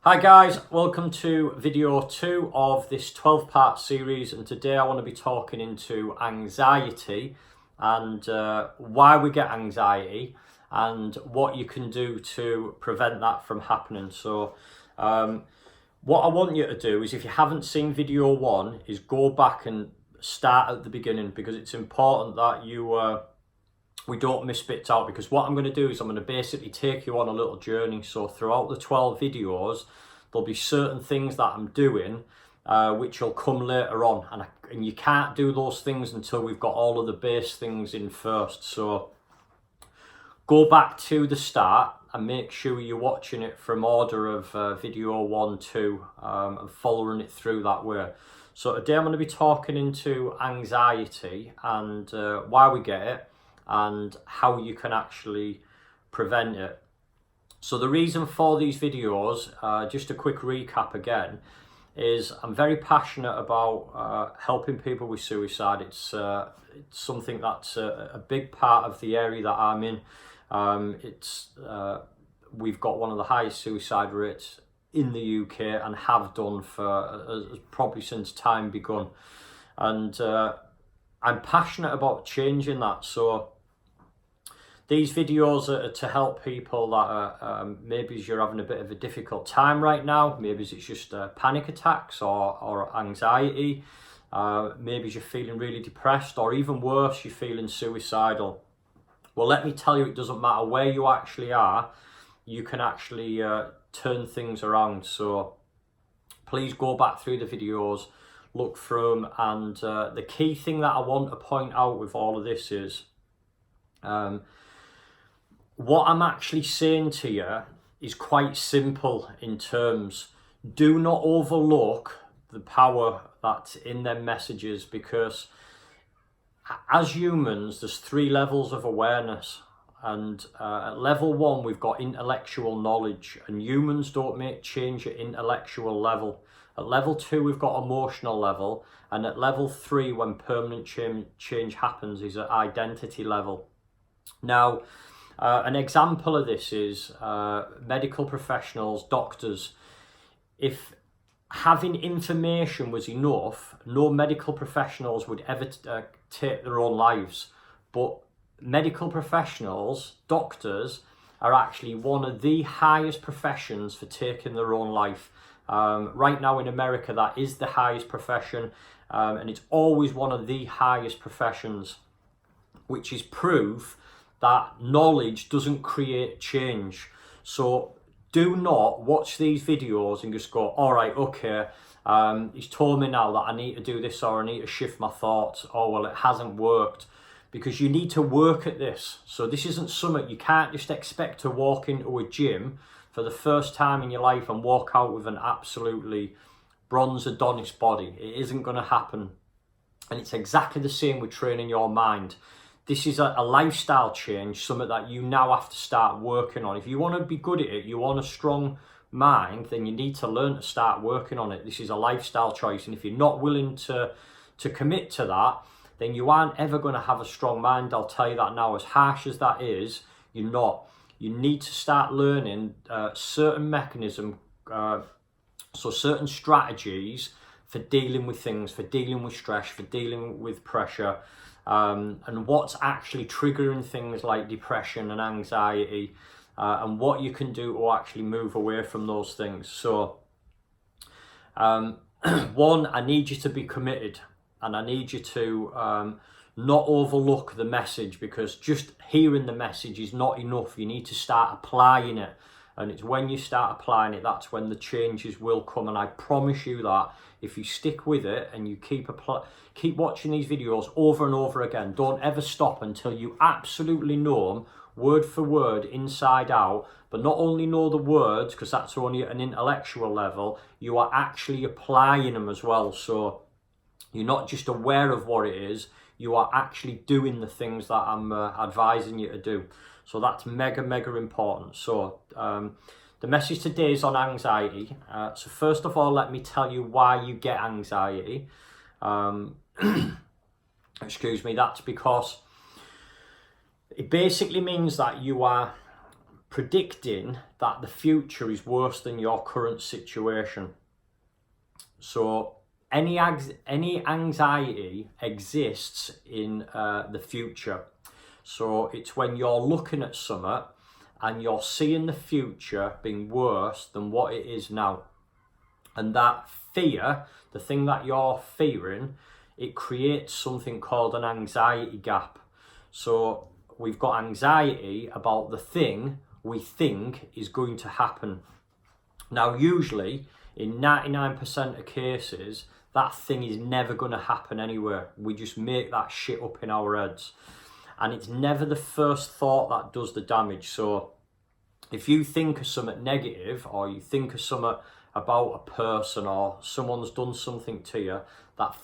Hi guys, welcome to video 2 of this 12-part series, and today I want to be talking into anxiety and why we get anxiety and what you can do to prevent that from happening. So what I want you to do is, if you haven't seen video 1, is go back and start at the beginning, because it's important that we don't miss bits out, because what I'm going to do is I'm going to basically take you on a little journey. So throughout the 12 videos, there'll be certain things that I'm doing which will come later on, and you can't do those things until we've got all of the base things in first. So go back to the start and make sure you're watching it from order of video 1, 2, and following it through that way. So today I'm going to be talking into anxiety and why we get it, and how you can actually prevent it. So the reason for these videos, just a quick recap again, is I'm very passionate about helping people with suicide. It's something that's a big part of the area that I'm in. We've got one of the highest suicide rates in the UK, and have done for probably since time begun. And I'm passionate about changing that. So these videos are to help people that are, maybe you're having a bit of a difficult time right now. Maybe it's just panic attacks or anxiety. Maybe you're feeling really depressed, or even worse, you're feeling suicidal. Well, let me tell you, it doesn't matter where you actually are. You can actually turn things around. So please go back through the videos, look through them. And the key thing that I want to point out with all of this is, what I'm actually saying to you is quite simple in terms. Do not overlook the power that's in them messages, because as humans, there's 3 levels of awareness. And at level 1, we've got intellectual knowledge, and humans don't make change at intellectual level. At level 2, we've got emotional level, and at level 3, when permanent change happens, is at identity level. Now, an example of this is medical professionals, doctors. If having information was enough, no medical professionals would ever take their own lives. But medical professionals, doctors, are actually one of the highest professions for taking their own life. Right now in America, that is the highest profession, and it's always one of the highest professions, which is proof that knowledge doesn't create change. So do not watch these videos and just go, all right, okay, he's told me now that I need to do this, or I need to shift my thoughts. Oh, well, it hasn't worked. Because you need to work at this. So this isn't something you can't just expect to walk into a gym for the first time in your life and walk out with an absolutely bronze Adonis body. It isn't going to happen. And it's exactly the same with training your mind. This is a lifestyle change, something that you now have to start working on. If you want to be good at it, you want a strong mind, then you need to learn to start working on it. This is a lifestyle choice. And if you're not willing to commit to that, then you aren't ever going to have a strong mind. I'll tell you that now. As harsh as that is, you're not. You need to start learning certain mechanism, so certain strategies for dealing with things, for dealing with stress, for dealing with pressure, and what's actually triggering things like depression and anxiety, and what you can do to actually move away from those things. So, one, I need you to be committed. And I need you to not overlook the message, because just hearing the message is not enough. You need to start applying it. And it's when you start applying it, that's when the changes will come. And I promise you that if you stick with it and you keep watching these videos over and over again, don't ever stop until you absolutely know them word for word, inside out. But not only know the words, because that's only at an intellectual level, you are actually applying them as well. So you're not just aware of what it is, you are actually doing the things that I'm advising you to do. So that's mega, mega important. So the message today is on anxiety. So first of all, let me tell you why you get anxiety. Excuse me, that's because it basically means that you are predicting that the future is worse than your current situation. So any anxiety exists in the future. So it's when you're looking at something and you're seeing the future being worse than what it is now. And that fear, the thing that you're fearing, it creates something called an anxiety gap. So we've got anxiety about the thing we think is going to happen. Now, usually, in 99% of cases, that thing is never going to happen anywhere. We just make that shit up in our heads. And it's never the first thought that does the damage. So if you think of something negative, or you think of something about a person, or someone's done something to you, that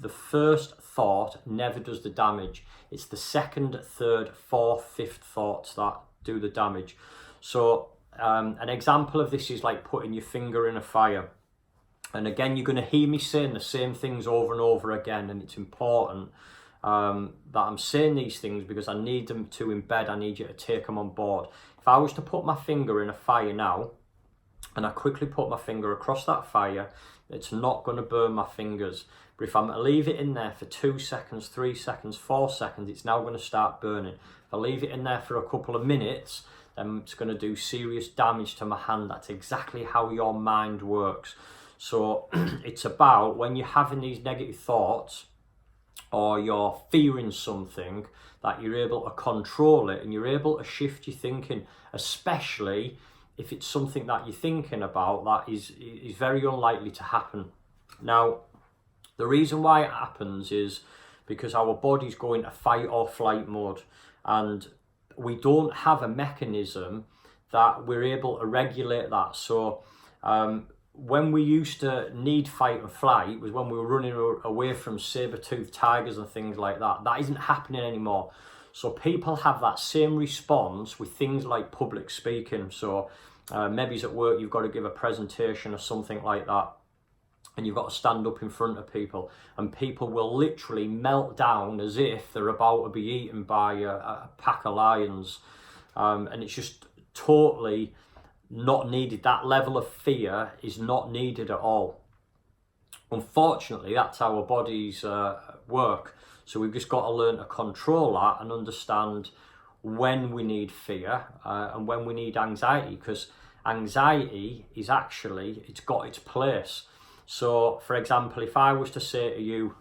the first thought never does the damage. It's the second, third, fourth, fifth thoughts that do the damage. So an example of this is like putting your finger in a fire. And again, you're going to hear me saying the same things over and over again, and it's important that I'm saying these things because I need them to embed. I need you to take them on board. If I was to put my finger in a fire now, and I quickly put my finger across that fire, it's not going to burn my fingers. But if I'm going to leave it in there for 2 seconds, 3 seconds, 4 seconds, it's now going to start burning. If I leave it in there for a couple of minutes, then it's going to do serious damage to my hand. That's exactly how your mind works. So it's about when you're having these negative thoughts, or you're fearing something, that you're able to control it and you're able to shift your thinking, especially if it's something that you're thinking about that is very unlikely to happen. Now, the reason why it happens is because our body's going to fight or flight mode, and we don't have a mechanism that we're able to regulate that. So when we used to need fight and flight was when we were running away from saber-toothed tigers and things like that. That isn't happening anymore. So people have that same response with things like public speaking. So maybe it's at work, you've got to give a presentation or something like that, and you've got to stand up in front of people, and people will literally melt down as if they're about to be eaten by a pack of lions. And it's just totally not needed. That level of fear is not needed at all. Unfortunately, that's how our bodies work. So we've just got to learn to control that and understand when we need fear and when we need anxiety, because anxiety is actually, it's got its place. So for example, if I was to say to you,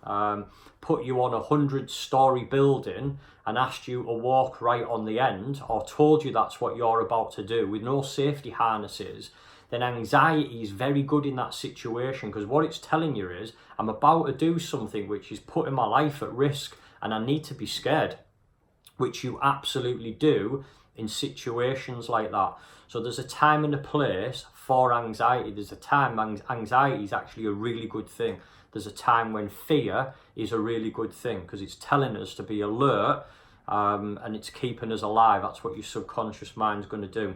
put you on a 100-story building and asked you to walk right on the end, or told you that's what you're about to do with no safety harnesses, then anxiety is very good in that situation, because what it's telling you is, I'm about to do something which is putting my life at risk and I need to be scared, which you absolutely do in situations like that. So there's a time and a place for anxiety. There's a time anxiety is actually a really good thing. There's a time when fear is a really good thing, because it's telling us to be alert and it's keeping us alive. That's what your subconscious mind's going to do.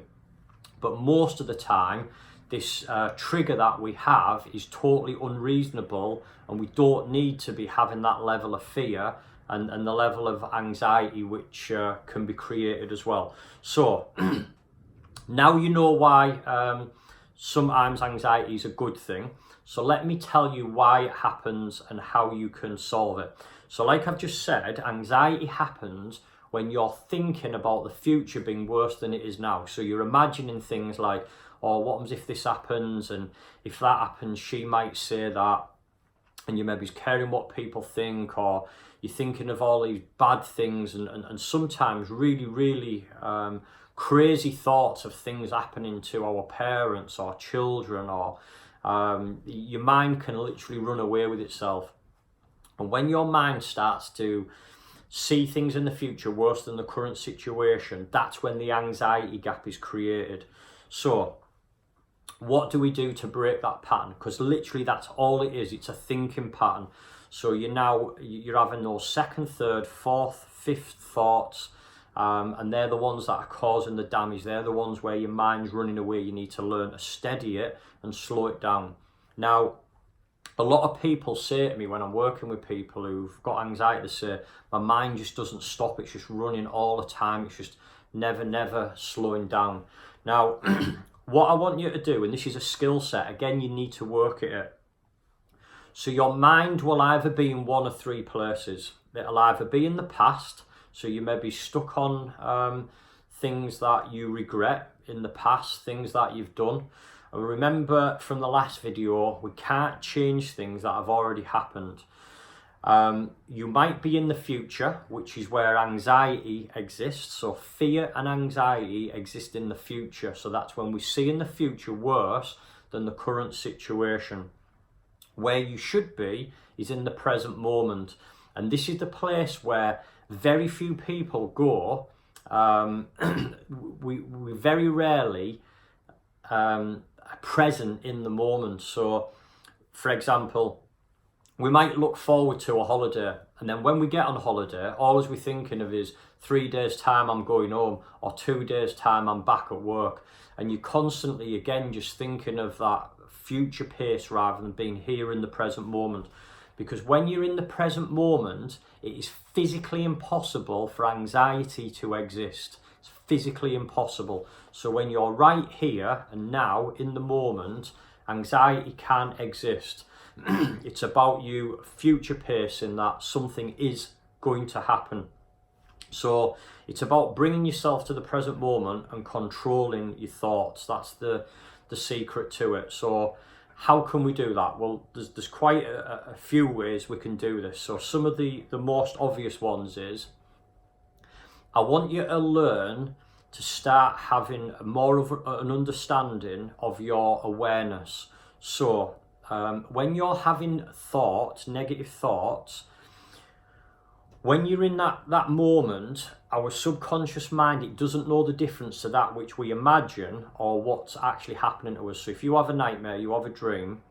But most of the time, this trigger that we have is totally unreasonable, and we don't need to be having that level of fear and the level of anxiety which can be created as well. So now you know why sometimes anxiety is a good thing. So let me tell you why it happens and how you can solve it. So like I've just said, anxiety happens when you're thinking about the future being worse than it is now. So you're imagining things like, oh, what happens if this happens? And if that happens, she might say that. And you're maybe caring what people think, or you're thinking of all these bad things and sometimes really, really crazy thoughts of things happening to our parents or children, or your mind can literally run away with itself. And when your mind starts to see things in the future worse than the current situation, that's when the anxiety gap is created. So what do we do to break that pattern? Because literally that's all it is. It's a thinking pattern. So you're having those second, third, fourth, fifth thoughts, and they're the ones that are causing the damage. They're the ones where your mind's running away. You need to learn to steady it and slow it down. Now, a lot of people say to me when I'm working with people who've got anxiety, they say, my mind just doesn't stop. It's just running all the time. It's just never slowing down. Now, what I want you to do, and this is a skill set, again, you need to work at it. So your mind will either be in one of three places. It'll either be in the past, so you may be stuck on things that you regret in the past, things that you've done. And remember from the last video, we can't change things that have already happened. You might be in the future, which is where anxiety exists. So fear and anxiety exist in the future. So that's when we see in the future worse than the current situation. Where you should be is in the present moment. And this is the place where very few people go. We very rarely are present in the moment. So, for example, we might look forward to a holiday, and then when we get on holiday, all we're thinking of is 3 days time I'm going home, or 2 days time I'm back at work. And you're constantly, again, just thinking of that future pace rather than being here in the present moment. Because when you're in the present moment, it is physically impossible for anxiety to exist. It's physically impossible. So when you're right here and now in the moment, anxiety can't exist. It's about you future pacing that something is going to happen. So it's about bringing yourself to the present moment and controlling your thoughts. That's the secret to it. So how can we do that? Well, there's quite a few ways we can do this. So some of the most obvious ones is, I want you to learn to start having more of an understanding of your awareness. So when you're having thoughts, negative thoughts, when you're in that moment, our subconscious mind, it doesn't know the difference to that which we imagine or what's actually happening to us. So if you have a nightmare, you have a dream,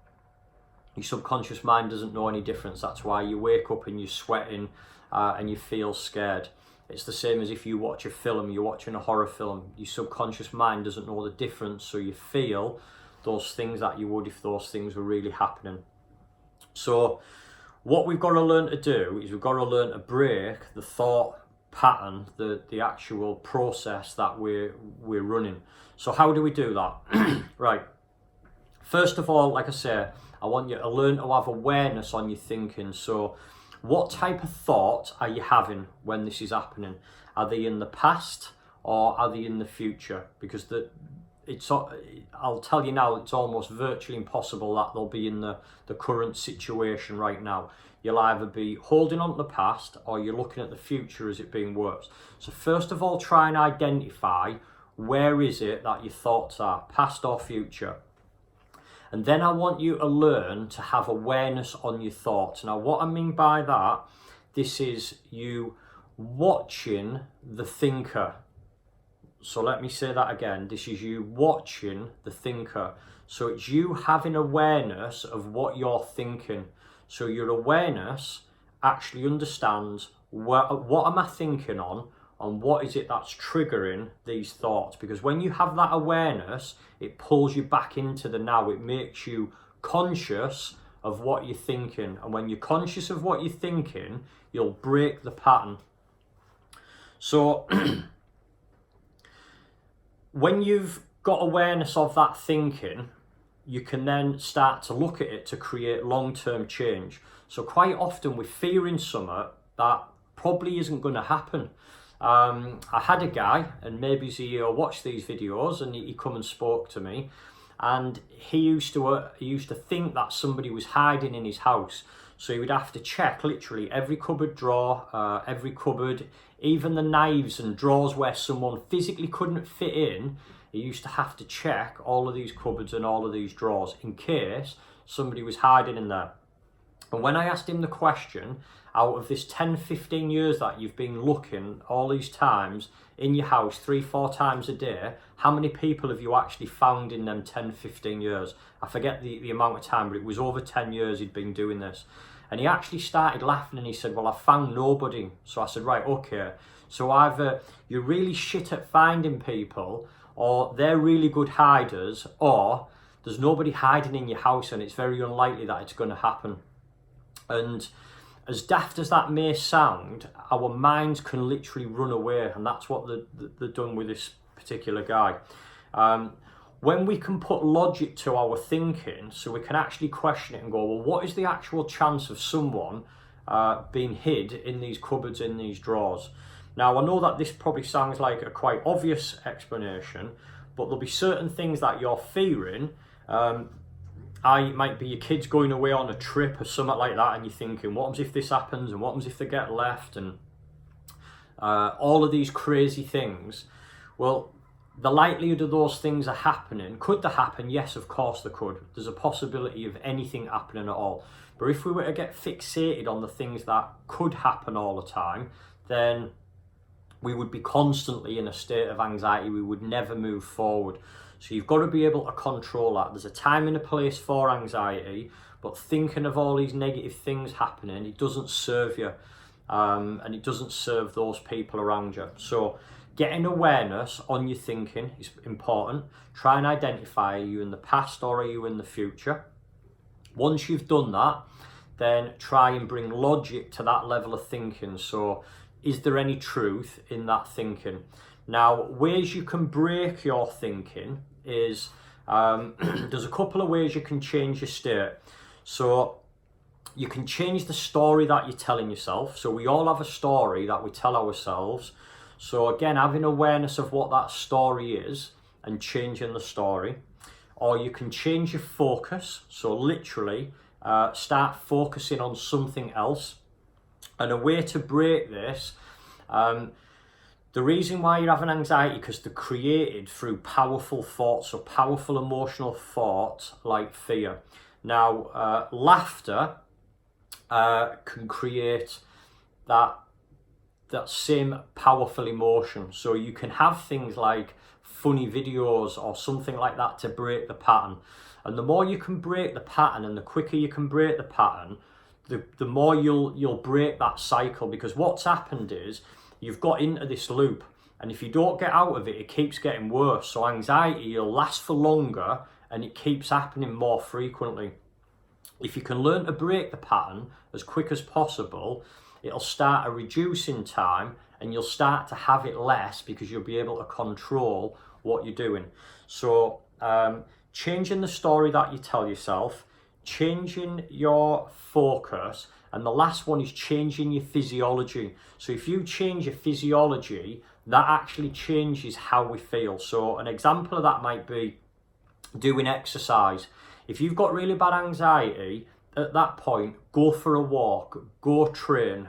your subconscious mind doesn't know any difference. That's why you wake up and you're sweating and you feel scared. It's the same as if you watch a film, you're watching a horror film, your subconscious mind doesn't know the difference, so you feel those things that you would if those things were really happening. So what we've got to learn to do is we've got to learn to break the thought pattern, the actual process that we're running. So how do we do that? Right. First of all, like I say, I want you to learn to have awareness on your thinking. So what type of thought are you having when this is happening? Are they in the past or are they in the future? Because I'll tell you now, it's almost virtually impossible that they'll be in the current situation right now. You'll either be holding on to the past or you're looking at the future as it being worse. So first of all, try and identify where is it that your thoughts are, past or future. And then I want you to learn to have awareness on your thoughts. Now, what I mean by that, this is you watching the thinker. So let me say that again. This is you watching the thinker. So it's you having awareness of what you're thinking. So your awareness actually understands what am I thinking on and what is it that's triggering these thoughts. Because when you have that awareness, it pulls you back into the now. It makes you conscious of what you're thinking. And when you're conscious of what you're thinking, you'll break the pattern. So when you've got awareness of that thinking, you can then start to look at it to create long-term change. So quite often we're fearing something that probably isn't going to happen. I had a guy, and maybe he watched these videos, and he come and spoke to me, and he used to think that somebody was hiding in his house. So he would have to check literally every cupboard drawer, every cupboard, even the knives and drawers where someone physically couldn't fit in. He used to have to check all of these cupboards and all of these drawers in case somebody was hiding in there. And when I asked him the question, out of this 10-15 years that you've been looking all these times in your house 3-4 times a day, how many people have you actually found in them 10-15 years? I forget the amount of time, but it was over 10 years he'd been doing this. And he actually started laughing and he said, well, I found nobody. So I said, right, okay. So either you're really shit at finding people, or they're really good hiders, or there's nobody hiding in your house and it's very unlikely that it's going to happen. And as daft as that may sound, our minds can literally run away, and that's what they're done with this particular guy. When we can put logic to our thinking, so we can actually question it and go, well, what is the actual chance of someone being hid in these cupboards, in these drawers? Now, I know that this probably sounds like a quite obvious explanation, but there'll be certain things that you're fearing. It might be your kids going away on a trip or something like that, and you're thinking, what happens if this happens, and what happens if they get left, and all of these crazy things. Well, the likelihood of those things are happening, could they happen? Yes, of course they could. There's a possibility of anything happening at all. But if we were to get fixated on the things that could happen all the time, then we would be constantly in a state of anxiety. We would never move forward. So you've got to be able to control that. There's a time and a place for anxiety, but thinking of all these negative things happening, it doesn't serve you, and it doesn't serve those people around you. So getting awareness on your thinking is important. Try and identify, are you in the past or are you in the future? Once you've done that, then try and bring logic to that level of thinking. So is there any truth in that thinking? Now, ways you can break your thinking is, there's a couple of ways you can change your state. So you can change the story that you're telling yourself. So we all have a story that we tell ourselves. So again, having awareness of what that story is and changing the story. Or you can change your focus. So literally start focusing on something else. And a way to break this, the reason why you're having anxiety, because they're created through powerful thoughts, or powerful emotional thoughts like fear. Now, laughter can create that same powerful emotion. So you can have things like funny videos or something like that to break the pattern. And the more you can break the pattern, and the quicker you can break the pattern, the more you'll break that cycle. Because what's happened is you've got into this loop, and if you don't get out of it, it keeps getting worse. So anxiety will last for longer, and it keeps happening more frequently. If you can learn to break the pattern as quick as possible, it'll start to reduce in time, and you'll start to have it less, because you'll be able to control what you're doing. So changing the story that you tell yourself, changing your focus, and the last one is changing your physiology. So if you change your physiology, that actually changes how we feel. So an example of that might be doing exercise. If you've got really bad anxiety, at that point, go for a walk, go train,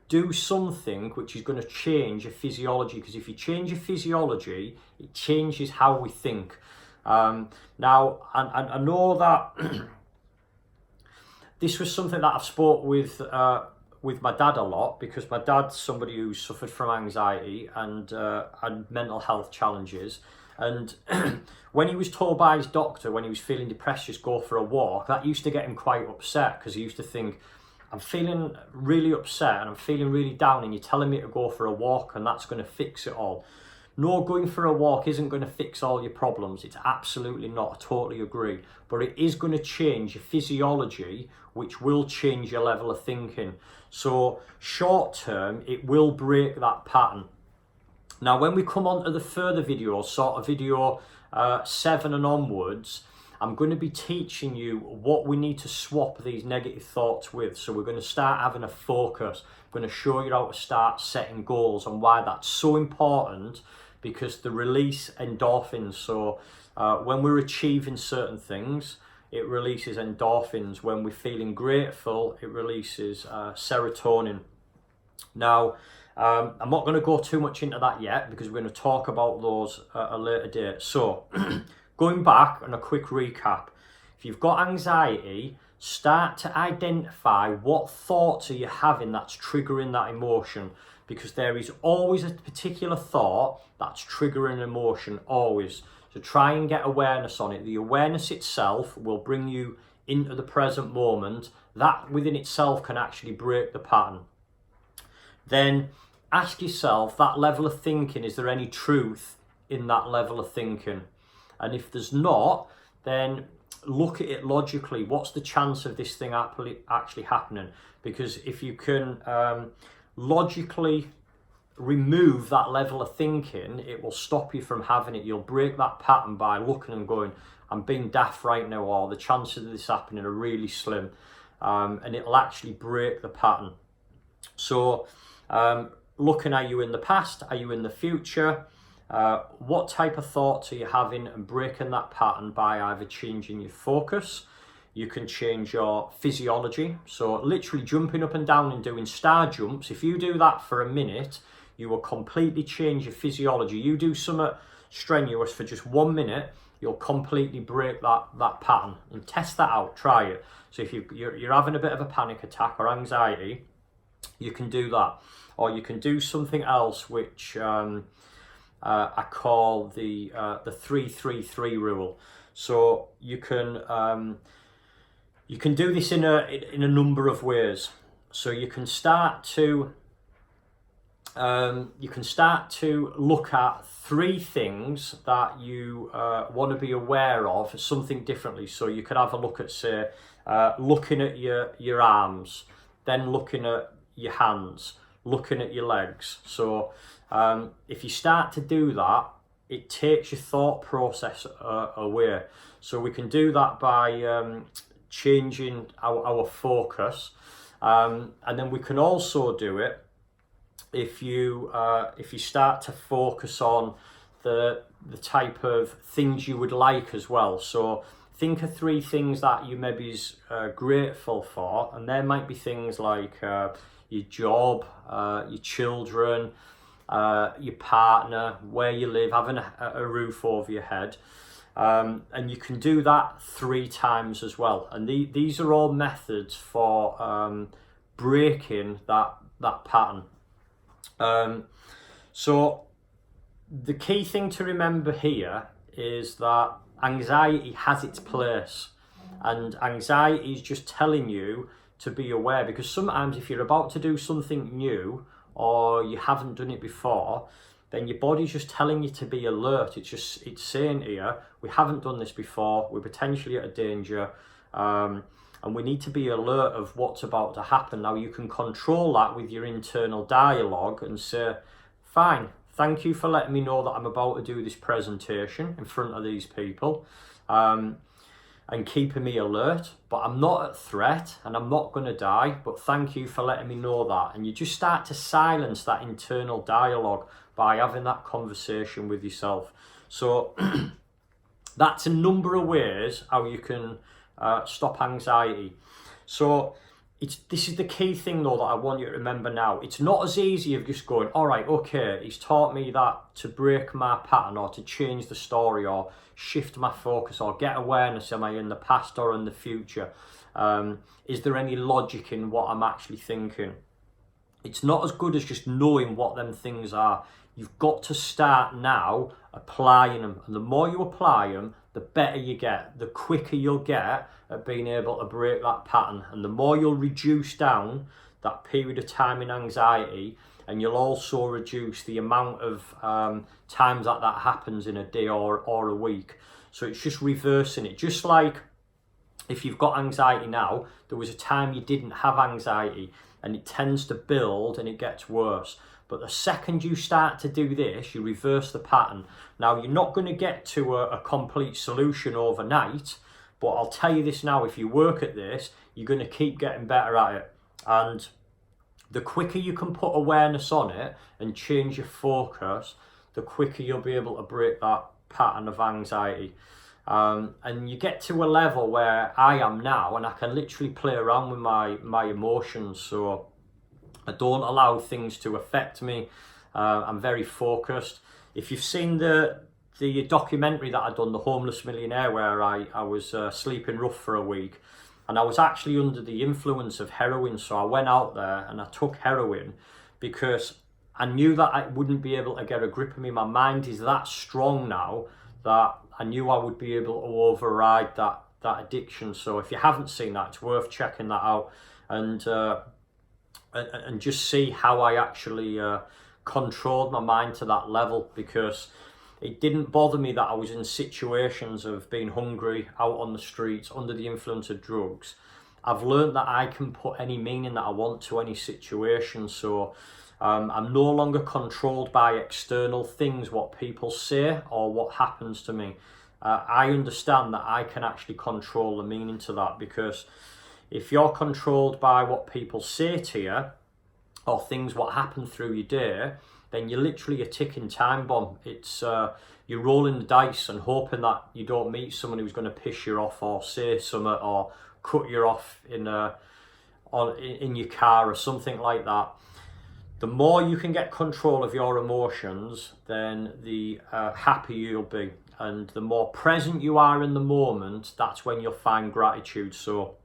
do something which is going to change your physiology. Because if you change your physiology, it changes how we think. Now, I know that this was something that I've spoke with my dad a lot, because my dad's somebody who suffered from anxiety and had mental health challenges. And when he was told by his doctor, when he was feeling depressed, just go for a walk, that used to get him quite upset, because he used to think, I'm feeling really upset and I'm feeling really down, and you're telling me to go for a walk and that's going to fix it all. No, going for a walk isn't going to fix all your problems. It's absolutely not. I totally agree. But it is going to change your physiology, which will change your level of thinking. So short term, it will break that pattern. Now, when we come on to the further videos, sort of video 7 and onwards, I'm going to be teaching you what we need to swap these negative thoughts with. So we're going to start having a focus. I'm going to show you how to start setting goals and why that's so important, because they release endorphins. So when we're achieving certain things, it releases endorphins. When we're feeling grateful, it releases serotonin. Now, I'm not going to go too much into that yet, because we're going to talk about those at a later date. So going back on a quick recap, if you've got anxiety, start to identify what thoughts are you having that's triggering that emotion, because there is always a particular thought that's triggering emotion, always. So try and get awareness on it. The awareness itself will bring you into the present moment. That within itself can actually break the pattern. Then ask yourself, that level of thinking, is there any truth in that level of thinking? And if there's not, then look at it logically. What's the chance of this thing actually happening? Because if you can logically remove that level of thinking, it will stop you from having it. You'll break that pattern by looking and going, I'm being daft right now, or the chances of this happening are really slim, and it'll actually break the pattern. So looking, are you in the past? Are you in the future? What type of thoughts are you having, and breaking that pattern by either changing your focus. You can change your physiology. So literally jumping up and down and doing star jumps. If you do that for a minute, you will completely change your physiology. You do something strenuous for just 1 minute, you'll completely break that pattern. And test that out, try it. So if you're having a bit of a panic attack or anxiety, you can do that. Or you can do something else, which I call the 3-3-3 rule. So you can do this in a number of ways. So you can start to look at 3 things that you want to be aware of, something differently. So you could have a look at, say, looking at your arms, then looking at your hands, looking at your legs. So if you start to do that, it takes your thought process away. So we can do that by changing our focus, and then we can also do it if you start to focus on the type of things you would like as well. So think of 3 things that you maybe is grateful for, and there might be things like your job, your children, your partner, where you live, having a roof over your head. And you can do that 3 times as well. And these are all methods for breaking that pattern. So the key thing to remember here is that anxiety has its place, and anxiety is just telling you to be aware, because sometimes if you're about to do something new or you haven't done it before, then your body's just telling you to be alert. It's saying here, we haven't done this before, we're potentially at a danger, and we need to be alert of what's about to happen. Now you can control that with your internal dialogue and say, fine, thank you for letting me know that I'm about to do this presentation in front of these people, and keeping me alert, but I'm not at threat and I'm not going to die, but thank you for letting me know that. And you just start to silence that internal dialogue by having that conversation with yourself. So that's a number of ways how you can stop anxiety. So this is the key thing though that I want you to remember now. It's not as easy of just going, all right, okay, he's taught me that to break my pattern or to change the story or shift my focus or get awareness, am I in the past or in the future? Is there any logic in what I'm actually thinking? It's not as good as just knowing what them things are. You've got to start now applying them. And the more you apply them, the better you get, the quicker you'll get at being able to break that pattern. And the more you'll reduce down that period of time in anxiety, and you'll also reduce the amount of times that happens in a day or a week. So it's just reversing it. Just like if you've got anxiety now, there was a time you didn't have anxiety, and it tends to build and it gets worse. But the second you start to do this, you reverse the pattern. Now, you're not going to get to a complete solution overnight, but I'll tell you this now, if you work at this, you're going to keep getting better at it. And the quicker you can put awareness on it and change your focus, the quicker you'll be able to break that pattern of anxiety. And you get to a level where I am now, and I can literally play around with my emotions. So I don't allow things to affect me. I'm very focused. If you've seen the documentary that I'd done, The Homeless Millionaire, where I was sleeping rough for a week, and I was actually under the influence of heroin. So I went out there and I took heroin because I knew that I wouldn't be able to get a grip of me. My mind is that strong now that I knew I would be able to override that addiction. So if you haven't seen that, it's worth checking that out and just see how I actually controlled my mind to that level, because It didn't bother me that I was in situations of being hungry, out on the streets, under the influence of drugs. I've learned that I can put any meaning that I want to any situation. So I'm no longer controlled by external things, what people say or what happens to me. I understand that I can actually control the meaning to that, because if you're controlled by what people say to you or things what happen through your day, then you're literally a ticking time bomb. It's you're rolling the dice and hoping that you don't meet someone who's going to piss you off or say something or cut you off in your car or something like that. The more you can get control of your emotions, then the happier you'll be. And the more present you are in the moment, that's when you'll find gratitude. So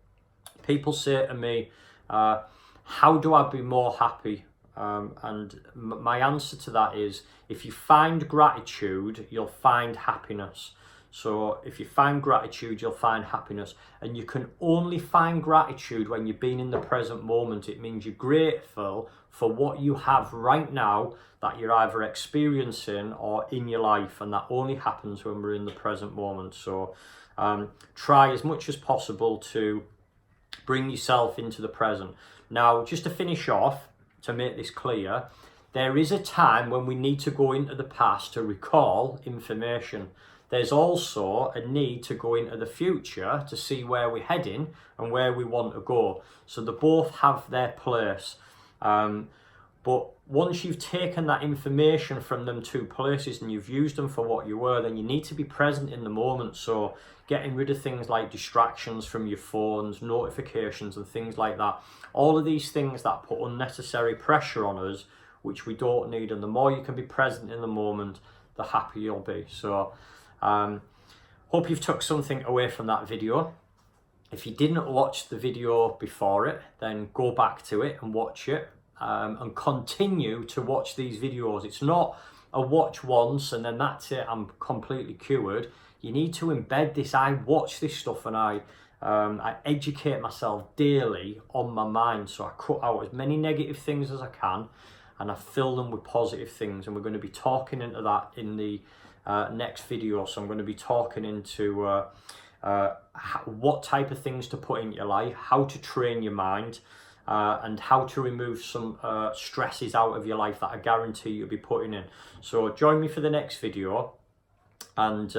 people say to me, how do I be more happy? And my answer to that is, if you find gratitude, you'll find happiness. So if you find gratitude, you'll find happiness. And you can only find gratitude when you've been in the present moment. It means you're grateful for what you have right now that you're either experiencing or in your life. And that only happens when we're in the present moment. So try as much as possible to bring yourself into the present. Now, just to finish off, to make this clear, there is a time when we need to go into the past to recall information. There's also a need to go into the future to see where we're heading and where we want to go. So they both have their place. But once you've taken that information from them two places and you've used them for what you were, then you need to be present in the moment. So getting rid of things like distractions from your phones, notifications and things like that. All of these things that put unnecessary pressure on us, which we don't need. And the more you can be present in the moment, the happier you'll be. So hope you've took something away from that video. If you didn't watch the video before it, then go back to it and watch it. And continue to watch these videos. It's not a watch once and then that's it, I'm completely cured. You need to embed this. I watch this stuff and I educate myself daily on my mind. So I cut out as many negative things as I can and I fill them with positive things. And we're going to be talking into that in the next video. So I'm going to be talking into what type of things to put in your life, how to train your mind, and how to remove some stresses out of your life that I guarantee you'll be putting in. So join me for the next video, and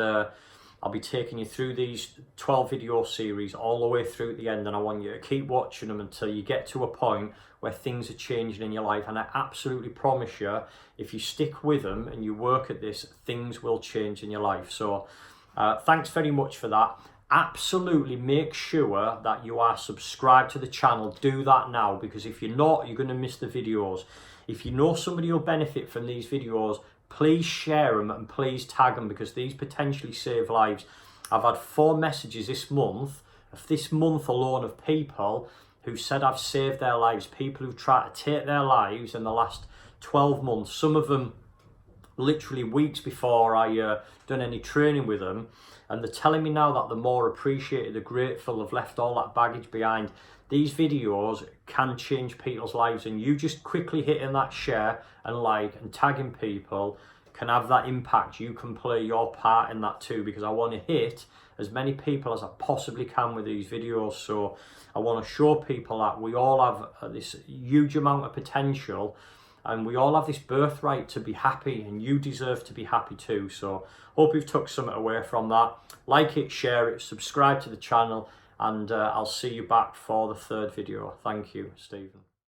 I'll be taking you through these 12 video series all the way through to the end, and I want you to keep watching them until you get to a point where things are changing in your life. And I absolutely promise you, if you stick with them and you work at this, things will change in your life. So thanks very much for that. Absolutely make sure that you are subscribed to the channel. Do that now, because if you're not, you're going to miss the videos. If you know somebody who'll benefit from these videos, please share them and please tag them, because these potentially save lives. I've had 4 messages this month alone of people who said I've saved their lives, people who've tried to take their lives in the last 12 months, some of them literally weeks before I done any training with them. And they're telling me now that they're more appreciated, they're grateful, they've left all that baggage behind. These videos can change people's lives, and you just quickly hitting that share and like and tagging people can have that impact. You can play your part in that too, because I want to hit as many people as I possibly can with these videos. So I want to show people that we all have this huge amount of potential, and we all have this birthright to be happy, and you deserve to be happy too. So hope you've took something away from that. Like it, share it, subscribe to the channel, and I'll see you back for the 3rd video. Thank you, Stephen.